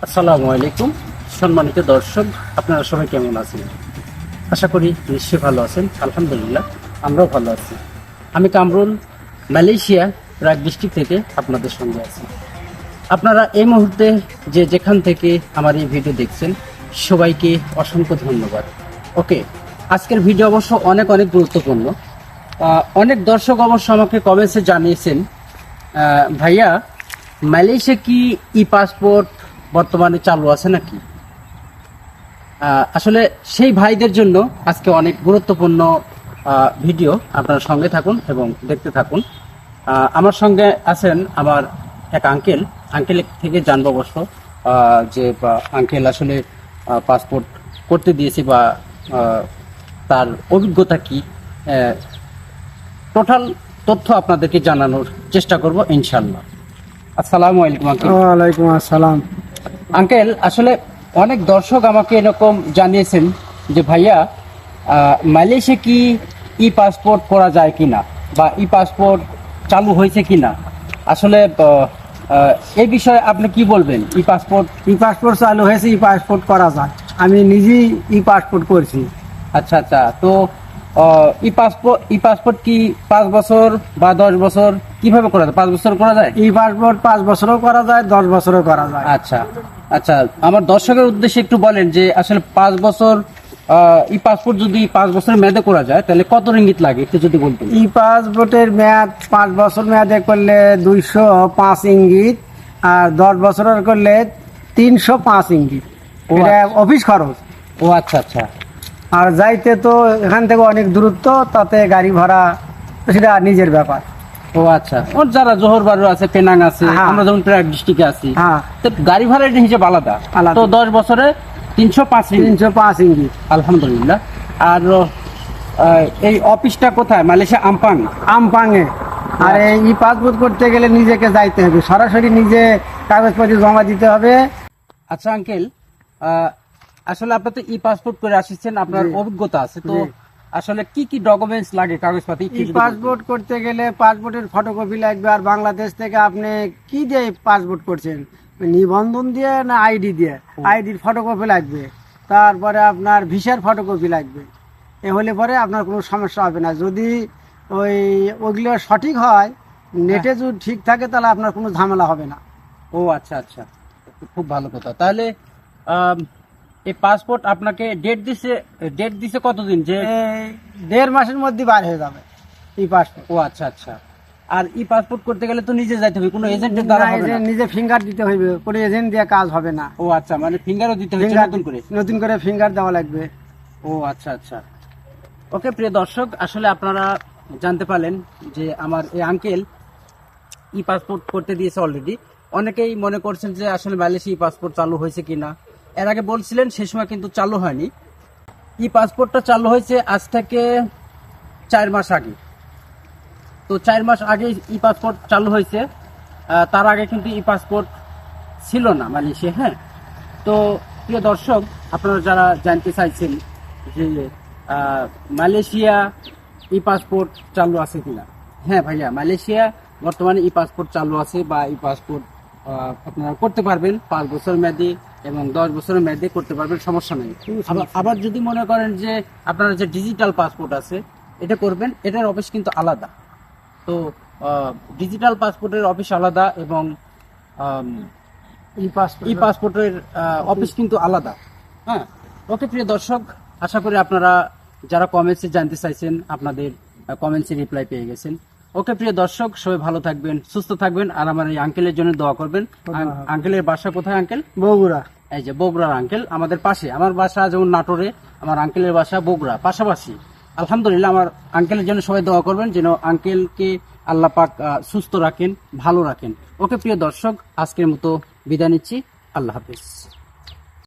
আসসালামু আলাইকুম সম্মানিত দর্শক, আপনারা সবাই কেমন আছেন? আশা করি নিশ্চয়ই ভালো আছেন। আলহামদুলিল্লাহ আমরাও ভালো আছি। আমি কামরুল, মালয়েশিয়া প্রাগ ডিস্ট্রিক্ট থেকে আপনাদের সঙ্গে আছি। আপনারা এই মুহূর্তে যে যেখান থেকে আমার এই ভিডিও দেখছেন সবাইকে অসংখ্য ধন্যবাদ। ওকে, আজকের ভিডিও অবশ্য অনেক গুরুত্বপূর্ণ। অনেক দর্শক অবশ্য আমাকে কমেন্টসে জানিয়েছেন, ভাইয়া মালয়েশিয়া কি ই পাসপোর্ট বর্তমানে চালু আছে নাকি? আসলে সেই ভাইদের জন্য আজকে অনেক গুরুত্বপূর্ণ ভিডিও। আপনারা সঙ্গে থাকুন এবং দেখতে থাকুন। আমার সঙ্গে আছেন আমার এক আঙ্কেল থেকে জানবো অবশ্য যে আঙ্কেল আসলে পাসপোর্ট করতে দিয়েছে বা তার অভিজ্ঞতা কি, টোটাল তথ্য আপনাদেরকে জানানোর চেষ্টা করব ইনশাল্লাহ। আসসালামু আলাইকুম আঙ্কেল। ওয়ালাইকুম আসসালাম। আঙ্কেল, আসলে অনেক দর্শক আমাকে এরকম জানিয়েছেন যে ভাইয়া মালয়েশিয়া কি ই পাসপোর্ট করা যায় কিনা বা ই পাসপোর্ট চালু হয়েছে কিনা। আসলে এই বিষয়ে আপনি কি বলবেন? ই পাসপোর্ট চালু হয়েছে, ই পাসপোর্ট করা যায়। আমি নিজেই ই পাসপোর্ট করছি। আচ্ছা, তো ই পাসপোর্ট কি 5 বছর বা 10 বছর কিভাবে করা যায়? 5 বছর করা যায়? ই পাসপোর্ট 5 বছরও করা যায়, 10 বছরও করা যায়। আচ্ছা, আমার দর্শকের উদ্দেশ্যে একটু বলেন যে আসলে 5 বছর ই পাসপোর্ট যদি 5 বছরের মেয়াদে করা যায় তাহলে কত রিঙ্গিত লাগে একটু যদি বলতেন। ই পাসপোর্টের মেয়াদ 5 বছর মেয়াদে করলে 205 ইঙ্গিত, আর 10 বছরের করলে 305 ইঙ্গিত। এটা অফিস খরচ। ও আচ্ছা। আর যাইতে তো এখান থেকে অনেক দূরত্ব, তাতে গাড়ি ভাড়া সেটা নিজের ব্যাপার। ও আচ্ছা, ওর যারা জোহর বারু আছে, পেনাং আছে, হ্যাঁ। আমরা যেমন প্রাগ ডিস্ট্রিক্টে আছি, হ্যাঁ, তো গাড়ি ভাড়ার হিসেব আলাদা। তো 10 বছরে 305 ইঙ্গিত। আলহামদুলিল্লাহ। আর এই অফিসটা কোথায়? মালয়েশিয়া আমপাঙে। আর এই ই পাসপোর্ট করতে গেলে নিজেকে যাইতে হবে, সরাসরি নিজে কাগজপত্র জমা দিতে হবে। আচ্ছা আঙ্কেল, আসলে আপনি তো ই পাসপোর্ট করে আসছেন, আপনার অভিজ্ঞতা আছে তো। আসলে কি ডকুমেন্টস লাগে, কাগজপাতি? ই পাসপোর্ট করতে গেলে পাসপোর্টের ফটোকপি লাগবে। আর বাংলাদেশ থেকে আপনি কি দিয়ে পাসপোর্ট করছেন, নিবন্ধন দিয়ে না আইডি দিয়ে? আইডির ফটোকপি লাগবে। তারপরে আপনার ভিসার ফটোকপি লাগবে। এ হলে পরে আপনার কোনো সমস্যা হবে না। যদি ওইগুলো সঠিক হয়, নেটে যদি ঠিক থাকে, তাহলে আপনার কোনো ঝামেলা হবে না। ও আচ্ছা, খুব ভালো কথা। তাহলে এই পাসপোর্ট আপনাকে ডেট দিছে কতদিন? যে 1.5 মাসের মধ্যে বার হয়ে যাবে ই পাসপোর্ট। ও আচ্ছা। আর ই পাসপোর্ট করতে গেলে তো নিজে যাইতে হবে, কোনো এজেন্টের দ্বারা হবে না? নিজে ফিঙ্গার দিতে হবে, কোনো এজেন্ট দিয়ে কাজ হবে না। ও আচ্ছা, মানে ফিঙ্গারও দিতে হবে নতুন করে ফিঙ্গার দেওয়া লাগবে। ও আচ্ছা। ওকে প্রিয় দর্শক, আসলে আপনারা জানতে পারলেন যে আমার এই আঙ্কেল ই পাসপোর্ট করতে দিয়েছে অলরেডি। অনেকেই মনে করছেন যে আসলে মালয়েশিয়া ই পাসপোর্ট চালু হয়েছে কিনা। এর আগে বলছিলেন, সে সময় কিন্তু চালু হয়নি। ই পাসপোর্টটা চালু হয়েছে আজ থেকে 4 মাস আগে। তো 4 মাস আগে ই পাসপোর্ট চালু হয়েছে। তার আগে কিন্তু ই পাসপোর্ট ছিল না মালয়েশিয়া। হ্যাঁ, তো প্রিয় দর্শক, আপনারা যারা জানতে চাইছেন যে মালয়েশিয়া ই পাসপোর্ট চালু আছে কিনা, হ্যাঁ ভাইয়া, মালয়েশিয়া বর্তমানে ই পাসপোর্ট চালু আছে বা ই পাসপোর্ট আপনারা করতে পারবেন 5 বছর মেয়াদি এবং 10 বছরের মেয়াদি করতে পারবেন, সমস্যা নেই। আবার যদি মনে করেন যে আপনারা যে ডিজিটাল পাসপোর্ট আছে এটা করবেন, এটার অফিস কিন্তু আলাদা। তো ডিজিটাল পাসপোর্টের অফিস আলাদা এবং ই পাসপোর্টের অফিস কিন্তু আলাদা। হ্যাঁ, ওকে প্রিয় দর্শক, আশা করি আপনারা যারা কমেন্টসে জানতে চাইছেন আপনাদের কমেন্টসে রিপ্লাই পেয়ে গেছেন। ওকে প্রিয় দর্শক, সবাই ভালো থাকবেন, সুস্থ থাকবেন, আর আমার এই আঙ্কেলের জন্য দোয়া করবেন। আঙ্কেলের বাসা কোথায় আঙ্কেল? বগুড়া। এই যে বগুড়ার আঙ্কেল আমাদের পাশে। আমার বাসা যেমন নাটোরে, আমার আঙ্কেলের বাসা বগুড়া, পাশাপাশি। আলহামদুলিল্লাহ, আমার আঙ্কেলের জন্য সবাই দোয়া করবেন যেন আঙ্কেলকে আল্লাহ পাক সুস্থ রাখেন, ভালো রাখেন। ওকে প্রিয় দর্শক, আজকের মতো বিদায় নিচ্ছি। আল্লাহ হাফিজ।